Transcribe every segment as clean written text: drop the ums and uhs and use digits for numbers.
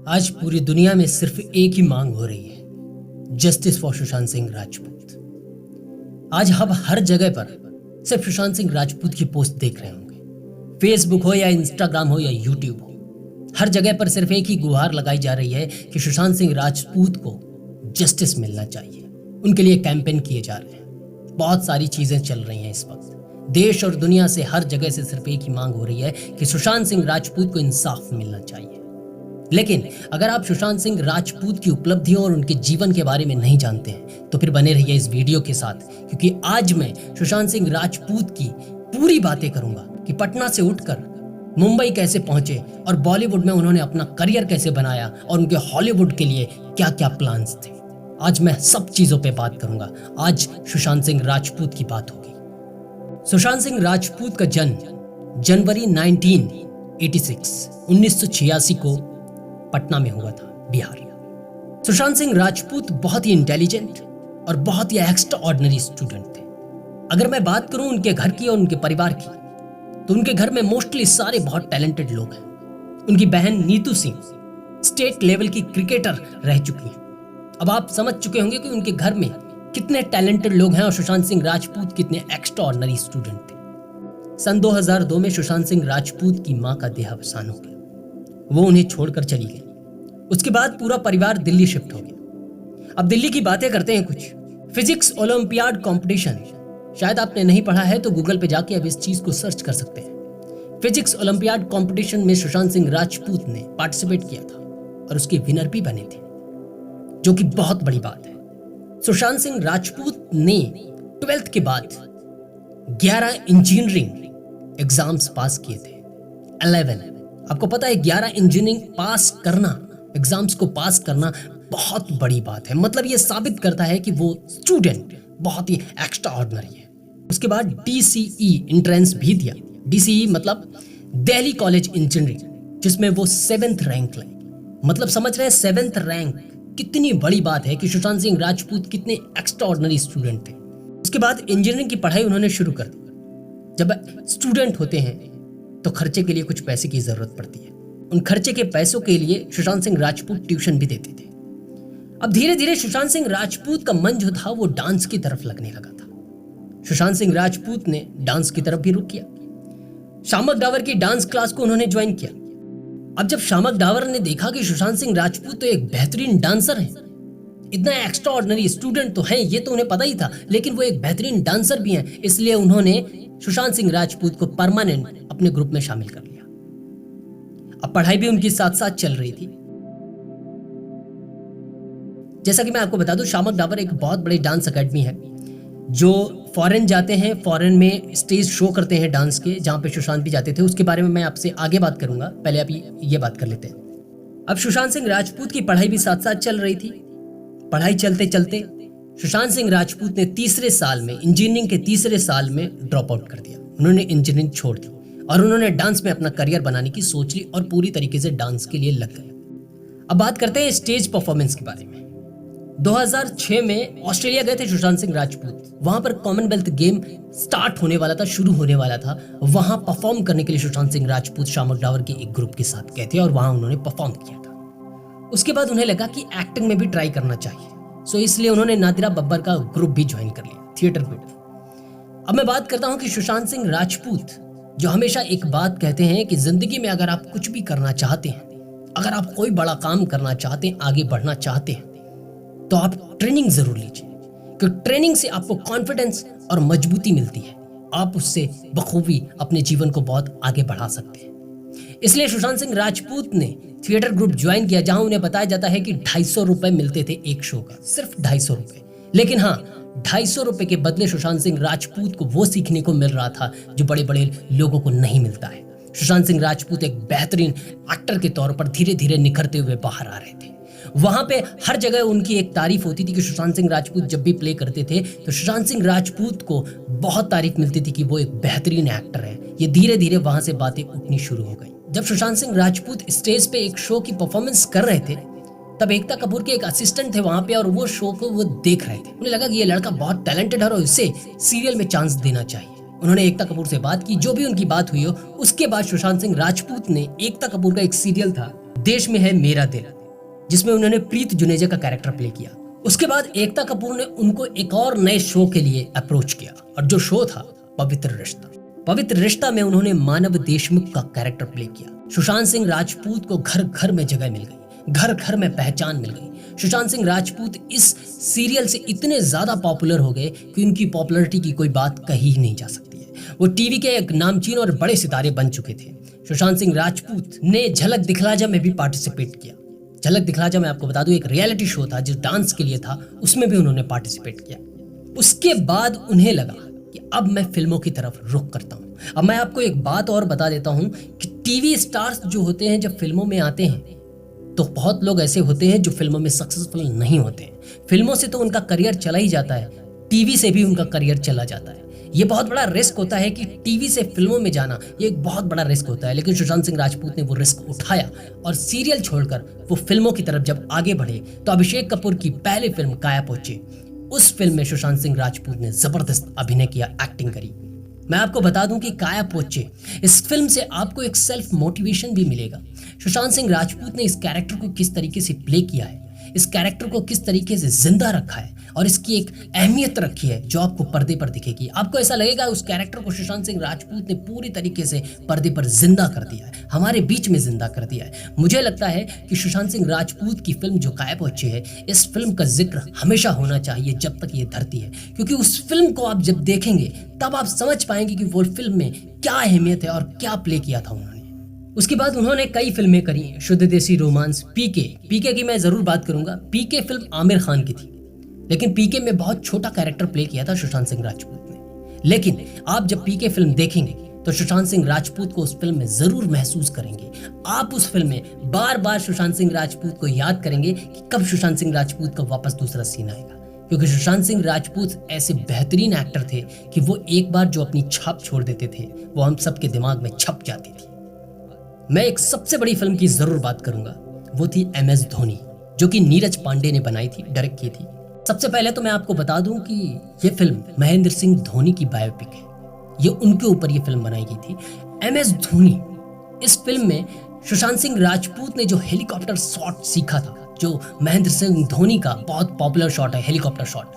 आज पूरी दुनिया में सिर्फ एक ही मांग हो रही है, जस्टिस फॉर सुशांत सिंह राजपूत। आज हम हर जगह पर सिर्फ सुशांत सिंह राजपूत की पोस्ट देख रहे होंगे, फेसबुक हो या इंस्टाग्राम हो या यूट्यूब हो, हर जगह पर सिर्फ एक ही गुहार लगाई जा रही है कि सुशांत सिंह राजपूत को जस्टिस मिलना चाहिए। उनके लिए कैंपेन किए जा रहे हैं, बहुत सारी चीजें चल रही हैं इस वक्त। देश और दुनिया से हर जगह से सिर्फ एक ही मांग हो रही है कि सुशांत सिंह राजपूत को इंसाफ मिलना चाहिए। लेकिन अगर आप सुशांत सिंह राजपूत की उपलब्धियों और उनके जीवन के बारे में नहीं जानते हैं तो फिर बने रहिए इस वीडियो के साथ, क्योंकि आज मैं सुशांत सिंह राजपूत की पूरी बातें करूंगा कि पटना से उठकर मुंबई कैसे पहुंचे और बॉलीवुड में उन्होंने अपना करियर कैसे बनाया और उनके हॉलीवुड के लिए क्या क्या प्लान्स थे। आज मैं सब चीजों पे बात करूंगा। आज सुशांत सिंह राजपूत की बात होगी। सुशांत सिंह राजपूत का जन्म जनवरी 1986 को पटना में हुआ था, बिहार। सुशांत सिंह राजपूत बहुत ही इंटेलिजेंट और बहुत ही एक्स्ट्रा ऑर्डिनरी स्टूडेंट थे। अगर मैं बात करूं उनके घर की और उनके परिवार की, तो उनके घर में मोस्टली सारे बहुत टैलेंटेड लोग हैं। उनकी बहन नीतू सिंह स्टेट लेवल की क्रिकेटर रह चुकी हैं। अब आप समझ चुके होंगे कि उनके घर में कितने टैलेंटेड लोग हैं और सुशांत सिंह राजपूत कितने एक्स्ट्रा ऑर्डिनरी स्टूडेंट थे। सन 2002 में सुशांत सिंह राजपूत की मां का देहावसान हो गया। वो उन्हें छोड़कर चली गई। उसके बाद पूरा परिवार दिल्ली शिफ्ट हो गया। अब दिल्ली की बातें करते हैं कुछ। फिजिक्स ओलंपियाड कंपटीशन, शायद आपने नहीं पढ़ा है तो गूगल पे जाके अब इस चीज को सर्च कर सकते हैं। फिजिक्स ओलंपियाड कंपटीशन में सुशांत सिंह राजपूत ने पार्टिसिपेट किया था और उसके विनर भी बने थे, जो कि बहुत बड़ी बात है। सुशांत सिंह राजपूत ने 12th के बाद 11 इंजीनियरिंग एग्जाम्स पास किए थे। 11, आपको पता है 11 इंजीनियरिंग पास करना, एग्जाम्स को पास करना बहुत बड़ी बात है। मतलब ये साबित करता है कि वो स्टूडेंट बहुत ही एक्स्ट्रा ऑर्डिनरी है। उसके बाद DCE एंट्रेंस भी दिया। DCE मतलब दिल्ली कॉलेज इंजीनियरिंग, जिसमें वो 7th रैंक लाए। मतलब समझ रहे हैं 7th रैंक कितनी बड़ी बात है कि सुशांत सिंह राजपूत कितने एक्स्ट्रा ऑर्डिनरी स्टूडेंट थे। उसके बाद इंजीनियरिंग की पढ़ाई उन्होंने शुरू कर दी। जब स्टूडेंट होते हैं तो खर्चे के लिए कुछ पैसे की जरूरत पड़ती है। उन खर्चे के पैसों के लिए सुशांत सिंह राजपूत ट्यूशन भी देते थे। अब धीरे धीरे सुशांत सिंह राजपूत का मन जो था वो डांस की तरफ लगने लगा था। सुशांत सिंह राजपूत ने डांस की तरफ भी रुख किया। शामक डावर की डांस क्लास को उन्होंने ज्वाइन किया। अब जब शामक डावर ने देखा कि सुशांत सिंह राजपूत तो एक बेहतरीन डांसर है, इतना एक्स्ट्रा ऑर्डिनरी स्टूडेंट तो है, ये तो उन्हें पता ही था, लेकिन वो एक बेहतरीन डांसर भी हैं, इसलिए उन्होंने सुशांत सिंह राजपूत को परमानेंट अपने ग्रुप में शामिल कर लिया। अब पढ़ाई भी उनकी साथ साथ चल रही थी। जैसा कि मैं आपको बता दूं, शामक डावर एक बहुत बड़ी डांस एकेडमी है जो फॉरेन जाते हैं, फॉरेन में स्टेज शो करते हैं डांस के, जहां पे सुशांत भी जाते थे। उसके बारे में मैं आपसे आगे बात करूंगा, पहले आप ये बात कर लेते हैं। अब सुशांत सिंह राजपूत की पढ़ाई भी साथ साथ चल रही थी। पढ़ाई चलते चलते सुशांत सिंह राजपूत ने तीसरे साल में, इंजीनियरिंग के तीसरे साल में ड्रॉप आउट कर दिया। उन्होंने इंजीनियरिंग छोड़ दी और उन्होंने डांस में अपना करियर बनाने की सोच ली और पूरी तरीके से डांस के लिए लग गए। अब बात करते हैं स्टेज परफॉर्मेंस के बारे में। 2006 में ऑस्ट्रेलिया गए थे सुशांत सिंह राजपूत। वहां पर कॉमनवेल्थ गेम स्टार्ट होने वाला था, शुरू होने वाला था। वहां परफॉर्म करने के लिए सुशांत सिंह राजपूत शामक डावर के एक ग्रुप के साथ गए थे और वहां उन्होंने परफॉर्म किया था। उसके बाद उन्हें लगा कि एक्टिंग में भी ट्राई करना चाहिए, सो इसलिए उन्होंने नादिरा बब्बर का ग्रुप भी ज्वाइन कर लिया, थिएटर ग्रुप। अब मैं बात करता हूं कि सुशांत सिंह राजपूत जो हमेशा एक बात कहते हैं कि जिंदगी में अगर आप कुछ भी करना चाहते हैं, अगर आप कोई बड़ा काम करना चाहते हैं, आगे बढ़ना चाहते हैं, तो आप ट्रेनिंग जरूर लीजिए, क्योंकि ट्रेनिंग से आपको कॉन्फिडेंस और मजबूती मिलती है। आप उससे बखूबी अपने जीवन को बहुत आगे बढ़ा सकते हैं। इसलिए सुशांत सिंह राजपूत ने थिएटर ग्रुप ज्वाइन किया, जहां उन्हें बताया जाता है कि 250 रुपए मिलते थे एक शो का, सिर्फ 250 रुपए। लेकिन हाँ, 250 रुपए के बदले सुशांत सिंह राजपूत को वो सीखने को मिल रहा था जो बड़े बड़े लोगों को नहीं मिलता है। सुशांत सिंह राजपूत एक बेहतरीन एक्टर के तौर पर धीरे धीरे निखरते हुए बाहर आ रहे थे। वहां पे हर जगह उनकी एक तारीफ होती थी कि सुशांत सिंह राजपूत जब भी प्ले करते थे तो सुशांत सिंह राजपूत को बहुत तारीफ मिलती थी कि वो एक बेहतरीन एक्टर है। ये धीरे धीरे वहां से बातें उठनी शुरू हो गई। जब सुशांत सिंह राजपूत स्टेज पे एक शो की परफॉर्मेंस कर रहे थे, तब एकता कपूर के एक असिस्टेंट थे वहां पे और वो शो को वो देख रहे थे। उन्हें लगा कि ये लड़का बहुत टैलेंटेड है और इसे सीरियल में चांस देना चाहिए। उन्होंने एकता कपूर से बात की, जो भी उनकी बात हुई हो। उसके बाद सुशांत सिंह राजपूत ने, एकता कपूर का एक सीरियल था देश में है मेरा दिल, जिसमें उन्होंने प्रीत जुनेजा का कैरेक्टर प्ले किया। उसके बाद एकता कपूर ने उनको एक और नए शो के लिए अप्रोच किया और जो शो था पवित्र रिश्ता। पवित्र रिश्ता में उन्होंने मानव देशमुख का कैरेक्टर प्ले किया। सुशांत सिंह राजपूत को घर घर में जगह मिल गई, घर घर में पहचान मिल गई। सुशांत सिंह राजपूत इस सीरियल से इतने ज्यादा पॉपुलर हो गए कि उनकी पॉपुलैरिटी की कोई बात कही नहीं जा सकती है। वो टीवी के एक नामचीन और बड़े सितारे बन चुके थे। सुशांत सिंह राजपूत ने झलक दिखला जा में भी पार्टिसिपेट किया। झलक दिखला जा, मैं आपको बता दूं, एक रियलिटी शो था जो डांस के लिए था, उसमें भी उन्होंने पार्टिसिपेट किया। उसके बाद उन्हें लगा कि अब मैं फिल्मों की तरफ रुख करता हूं। अब मैं आपको एक बात और बता देता हूं कि टीवी स्टार्स जो होते हैं जब फिल्मों में आते हैं तो बहुत लोग ऐसे होते हैं जो फिल्मों में सक्सेसफुल नहीं होते हैं। फिल्मों से तो उनका करियर चला ही जाता है, टीवी से भी उनका करियर चला जाता है। ये बहुत बड़ा रिस्क होता है कि टीवी से फिल्मों में जाना, ये एक बहुत बड़ा रिस्क होता है। लेकिन सुशांत सिंह राजपूत ने वो रिस्क उठाया और सीरियल छोड़कर वो फिल्मों की तरफ जब आगे बढ़े तो अभिषेक कपूर की पहली फिल्म काया पोचे, उस फिल्म में सुशांत सिंह राजपूत ने जबरदस्त अभिनय किया, एक्टिंग करी। मैं आपको बता दूं कि काया पोचे, इस फिल्म से आपको एक सेल्फ मोटिवेशन भी मिलेगा। सुशांत सिंह राजपूत ने इस कैरेक्टर को किस तरीके से प्ले किया है, इस कैरेक्टर को किस तरीके से जिंदा रखा है और इसकी एक अहमियत रखी है जो आपको पर्दे पर दिखेगी। आपको ऐसा लगेगा उस कैरेक्टर को सुशांत सिंह राजपूत ने पूरी तरीके से पर्दे पर जिंदा कर दिया है, हमारे बीच में जिंदा कर दिया है। मुझे लगता है कि सुशांत सिंह राजपूत की फिल्म जो काया पोचे है, इस फिल्म का जिक्र हमेशा होना चाहिए जब तक ये धरती है, क्योंकि उस फिल्म को आप जब देखेंगे तब आप समझ पाएंगे कि वो फिल्म में क्या अहमियत है और क्या प्ले किया था उन्होंने। उसके बाद उन्होंने कई फिल्में करी, शुद्ध देसी रोमांस, पीके की मैं जरूर बात करूंगा। पीके फिल्म आमिर खान की थी, लेकिन पीके में बहुत छोटा कैरेक्टर प्ले किया था सुशांत सिंह राजपूत ने। लेकिन आप जब पीके फिल्म देखेंगे तो सुशांत सिंह राजपूत को उस फिल्म में जरूर महसूस करेंगे। आप उस फिल्म में बार बार सुशांत सिंह राजपूत को याद करेंगे कि कब सुशांत सिंह राजपूत का वापस दूसरा सीन आएगा, क्योंकि सुशांत सिंह राजपूत ऐसे बेहतरीन एक्टर थे कि वो एक बार जो अपनी छाप छोड़ देते थे वो हम सबके दिमाग में छप जाती थी। मैं एक सबसे बड़ी फिल्म की जरूर बात करूंगा, वो थी MS धोनी, जो कि नीरज पांडे ने बनाई थी, डायरेक्ट की थी। सबसे पहले तो मैं आपको बता दूं कि ये फिल्म महेंद्र सिंह धोनी की बायोपिक है, ये उनके ऊपर ये फिल्म बनाई गई थी। MS धोनी, इस फिल्म में सुशांत सिंह राजपूत ने जो हेलीकॉप्टर शॉट सीखा था, जो महेंद्र सिंह धोनी का बहुत पॉपुलर शॉट है हेलीकॉप्टर शॉट,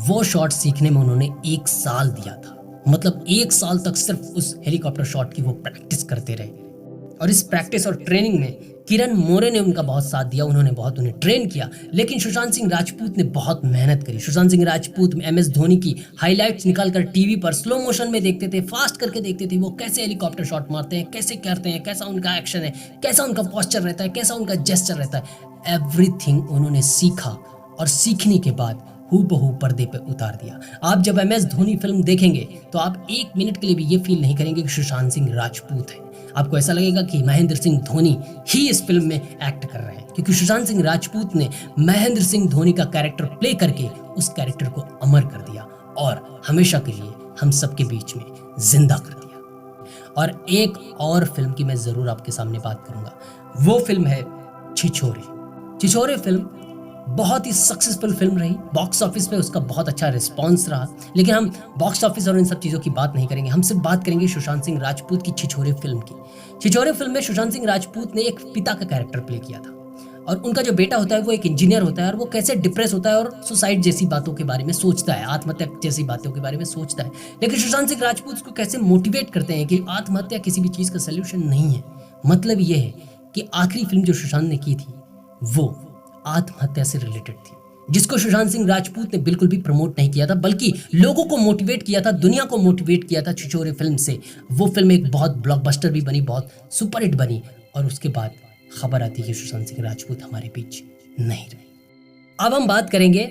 वो शॉट सीखने में उन्होंने 1 साल दिया था। मतलब 1 साल तक सिर्फ उस हेलीकॉप्टर शॉट की वो प्रैक्टिस करते रहे और इस प्रैक्टिस और ट्रेनिंग में किरण मोरे ने उनका बहुत साथ दिया, उन्होंने बहुत उन्हें ट्रेन किया। लेकिन सुशांत सिंह राजपूत ने बहुत मेहनत करी। सुशांत सिंह राजपूत MS धोनी की हाइलाइट्स निकालकर टीवी पर स्लो मोशन में देखते थे, फास्ट करके देखते थे, वो कैसे हेलीकॉप्टर शॉट मारते हैं, कैसे करते हैं, कैसा उनका एक्शन है, कैसा उनका पोस्चर रहता है, कैसा उनका जेस्चर रहता है। एवरीथिंग उन्होंने सीखा और सीखने के बाद हूबहू पर्दे पे उतार दिया। आप जब MS धोनी फिल्म देखेंगे तो आप 1 मिनट के लिए भी ये फील नहीं करेंगे कि सुशांत सिंह राजपूत है। आपको ऐसा लगेगा कि महेंद्र सिंह धोनी ही इस फिल्म में एक्ट कर रहे हैं, क्योंकि सुशांत सिंह राजपूत ने महेंद्र सिंह धोनी का कैरेक्टर प्ले करके उस कैरेक्टर को अमर कर दिया और हमेशा के लिए हम सबके बीच में जिंदा कर दिया। और एक और फिल्म की मैं जरूर आपके सामने बात करूंगा, वो फिल्म है छिछोरे। छिछोरे फिल्म बहुत ही सक्सेसफुल फिल्म रही, बॉक्स ऑफिस पे उसका बहुत अच्छा रिस्पांस रहा। लेकिन हम बॉक्स ऑफिस और इन सब चीज़ों की बात नहीं करेंगे, हम सिर्फ बात करेंगे सुशांत सिंह राजपूत की छिछोरे फिल्म की। छिछोरे फिल्म में सुशांत सिंह राजपूत ने एक पिता का कैरेक्टर प्ले किया था और उनका जो बेटा होता है वो एक इंजीनियर होता है और वो कैसे डिप्रेस होता है और सुसाइड जैसी बातों के बारे में सोचता है, आत्महत्या जैसी बातों के बारे में सोचता है। लेकिन सुशांत सिंह राजपूत उसको कैसे मोटिवेट करते हैं कि आत्महत्या किसी भी चीज़ का सोल्यूशन नहीं है। मतलब ये है कि आखिरी फिल्म जो सुशांत ने की थी वो आत्महत्या से रिलेटेड थी, जिसको सुशांत सिंह राजपूत ने बिल्कुल भी प्रमोट नहीं किया था, बल्कि लोगों को मोटिवेट किया था, दुनिया को मोटिवेट किया था छिछोरे फिल्म से। वो फिल्म एक बहुत ब्लॉकबस्टर भी बनी, बहुत सुपरहिट बनी और उसके बाद खबर आती है कि सुशांत सिंह राजपूत हमारे बीच नहीं रहे। अब हम बात करेंगे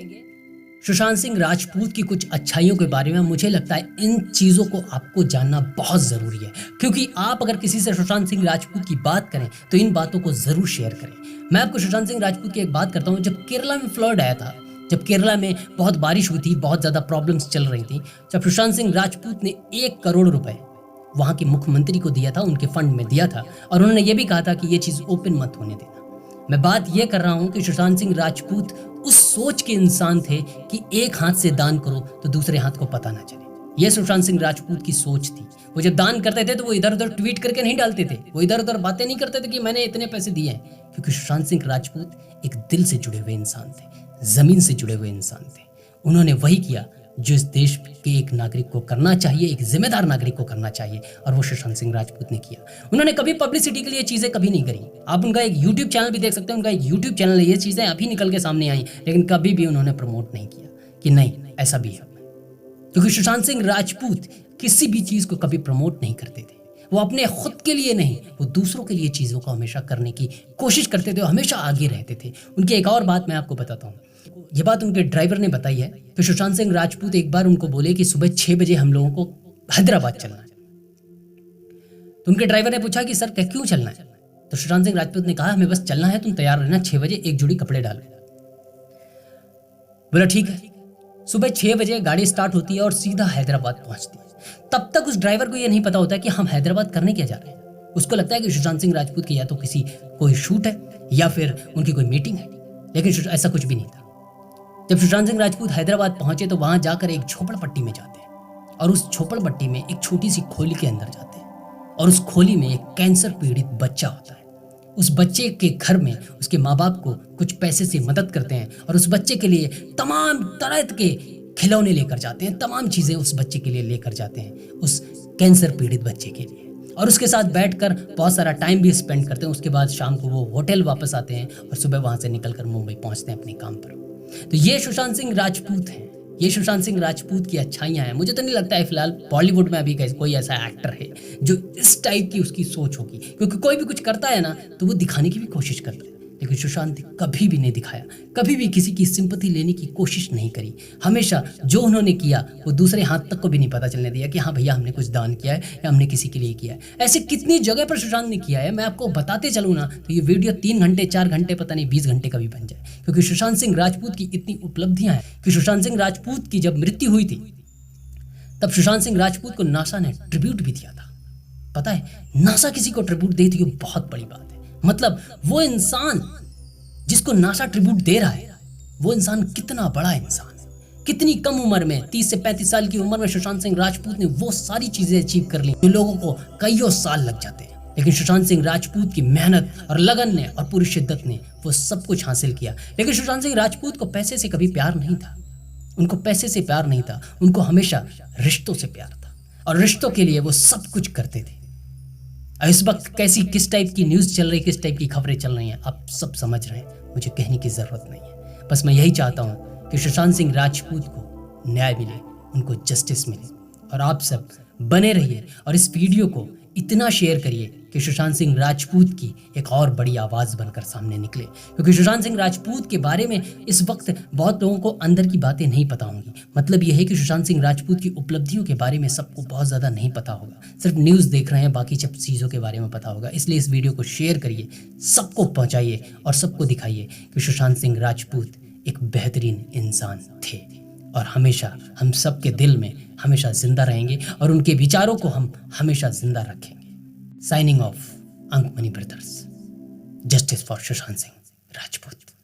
सुशांत सिंह राजपूत की कुछ अच्छाइयों के बारे में। मुझे लगता है इन चीज़ों को आपको जानना बहुत ज़रूरी है, क्योंकि आप अगर किसी से सुशांत सिंह राजपूत की बात करें तो इन बातों को ज़रूर शेयर करें। मैं आपको सुशांत सिंह राजपूत की एक बात करता हूँ। जब केरला में फ्लड आया था, जब केरला में बहुत बारिश हुई थी, बहुत ज़्यादा प्रॉब्लम्स चल रही थी, जब सुशांत सिंह राजपूत ने 1 करोड़ रुपए वहाँ के मुख्यमंत्री को दिया था, उनके फंड में दिया था और उन्होंने ये भी कहा था कि ये चीज़ ओपन मत होने देना। मैं बात ये कर रहा हूँ कि सुशांत सिंह राजपूत उस सोच के इंसान थे कि एक हाथ से दान करो तो दूसरे हाथ को पता ना चले। ये सुशांत सिंह राजपूत की सोच थी। वो जब दान करते थे तो वो इधर उधर ट्वीट करके नहीं डालते थे, वो इधर उधर बातें नहीं करते थे कि मैंने इतने पैसे दिए हैं, क्योंकि सुशांत सिंह राजपूत एक दिल से जुड़े हुए इंसान थे, जमीन से जुड़े हुए इंसान थे। उन्होंने वही किया जो इस देश के एक नागरिक को करना चाहिए, एक जिम्मेदार नागरिक को करना चाहिए, और वो सुशांत सिंह राजपूत ने किया। उन्होंने कभी पब्लिसिटी के लिए चीज़ें कभी नहीं करी। आप उनका एक यूट्यूब चैनल भी देख सकते हैं, उनका एक यूट्यूब चैनल है, ये चीज़ें अभी निकल के सामने आई, लेकिन कभी भी उन्होंने प्रमोट नहीं किया कि नहीं ऐसा भी है, क्योंकि सुशांत सिंह राजपूत किसी भी चीज़ को कभी प्रमोट नहीं करते थे। वो अपने खुद के लिए नहीं, वो दूसरों के लिए चीज़ों को हमेशा करने की कोशिश करते थे, हमेशा आगे रहते थे। उनकी एक और बात मैं आपको बताता हूँ, ये बात उनके ड्राइवर ने बताई है कि सुशांत सिंह राजपूत एक बार उनको बोले कि सुबह 6 बजे हम लोगों को हैदराबाद चलना है। तो उनके ड्राइवर ने पूछा कि सर क्यों चलना है? तो सुशांत सिंह राजपूत ने कहा हमें बस चलना है, तुम तैयार रहना, 6 बजे एक जोड़ी कपड़े डालो। बोला ठीक है। सुबह 6 बजे गाड़ी स्टार्ट होती है और सीधा हैदराबाद पहुंचती है। तब तक उस ड्राइवर को यह नहीं पता होता कि हम हैदराबाद करने क्या जा रहे हैं। उसको लगता है कि सुशांत सिंह राजपूत की या तो किसी कोई शूट है या फिर उनकी कोई मीटिंग है, लेकिन ऐसा कुछ भी नहीं था। जब सुशांत सिंह राजपूत हैदराबाद पहुंचे तो वहां जाकर एक झोपड़पट्टी में जाते हैं और उस झोपड़पट्टी में एक छोटी सी खोली के अंदर जाते हैं और उस खोली में एक कैंसर पीड़ित बच्चा होता है। उस बच्चे के घर में उसके माँ बाप को कुछ पैसे से मदद करते हैं और उस बच्चे के लिए तमाम तरह के खिलौने लेकर जाते हैं, तमाम चीज़ें उस बच्चे के लिए लेकर जाते हैं, उस कैंसर पीड़ित बच्चे के लिए, और उसके साथ बैठकर बहुत सारा टाइम भी स्पेंड करते हैं। उसके बाद शाम को वो होटल वापस आते हैं और सुबह वहाँ से निकलकर मुंबई पहुँचते हैं अपने काम पर। तो ये सुशांत सिंह राजपूत हैं, ये सुशांत सिंह राजपूत की अच्छाइयाँ हैं। मुझे तो नहीं लगता है फिलहाल बॉलीवुड में अभी कोई ऐसा एक्टर है जो इस टाइप की उसकी सोच होगी, क्योंकि कोई भी कुछ करता है ना तो वो दिखाने की भी कोशिश करता है, लेकिन सुशांत कभी भी नहीं दिखाया, कभी भी किसी की सिंपैथी लेने की कोशिश नहीं करी। हमेशा जो उन्होंने किया वो दूसरे हाथ तक को भी नहीं पता चलने दिया कि हाँ भैया हमने कुछ दान किया है या हमने किसी के लिए किया है। ऐसे कितनी जगह पर सुशांत ने किया है, मैं आपको बताते चलूँ ना तो ये वीडियो 3 घंटे 4 घंटे पता नहीं 20 घंटे का भी बन जाए, क्योंकि सुशांत सिंह राजपूत की इतनी उपलब्धियां हैं कि सुशांत सिंह राजपूत की जब मृत्यु हुई थी तब सुशांत सिंह राजपूत को नासा ने ट्रिब्यूट भी दिया था। पता है, नासा किसी को ट्रिब्यूट दे दी बहुत बड़ी बात है। मतलब वो इंसान जिसको नासा ट्रिब्यूट दे रहा है वो इंसान कितना बड़ा इंसान है। कितनी कम उम्र में, 30 से 35 साल की उम्र में सुशांत सिंह राजपूत ने वो सारी चीजें अचीव कर ली जो लोगों को कईयों साल लग जाते हैं। लेकिन सुशांत सिंह राजपूत की मेहनत और लगन ने और पूरी शिद्दत ने वो सब कुछ हासिल किया। लेकिन सुशांत सिंह राजपूत को पैसे से कभी प्यार नहीं था, उनको पैसे से प्यार नहीं था, उनको हमेशा रिश्तों से प्यार था और रिश्तों के लिए वो सब कुछ करते थे। इस वक्त किस टाइप की न्यूज़ चल रही, किस टाइप की खबरें चल रही हैं, आप सब समझ रहे हैं, मुझे कहने की ज़रूरत नहीं है। बस मैं यही चाहता हूँ कि सुशांत सिंह राजपूत को न्याय मिले, उनको जस्टिस मिले, और आप सब बने रहिए और इस वीडियो को इतना शेयर करिए कि सुशांत सिंह राजपूत की एक और बड़ी आवाज़ बनकर सामने निकले, क्योंकि सुशांत सिंह राजपूत के बारे में इस वक्त बहुत लोगों को अंदर की बातें नहीं पता होंगी। मतलब यह है कि सुशांत सिंह राजपूत की उपलब्धियों के बारे में सबको बहुत ज़्यादा नहीं पता होगा, सिर्फ न्यूज़ देख रहे हैं, बाकी सब चीज़ों के बारे में पता होगा। इसलिए इस वीडियो को शेयर करिए, सबको पहुँचाइए और सबको दिखाइए कि सुशांत सिंह राजपूत एक बेहतरीन इंसान थे और हमेशा हम सब के दिल में हमेशा जिंदा रहेंगे और उनके विचारों को हम हमेशा जिंदा रखेंगे। Signing off, Ankmani brothers. Justice for Sushant Singh Rajput.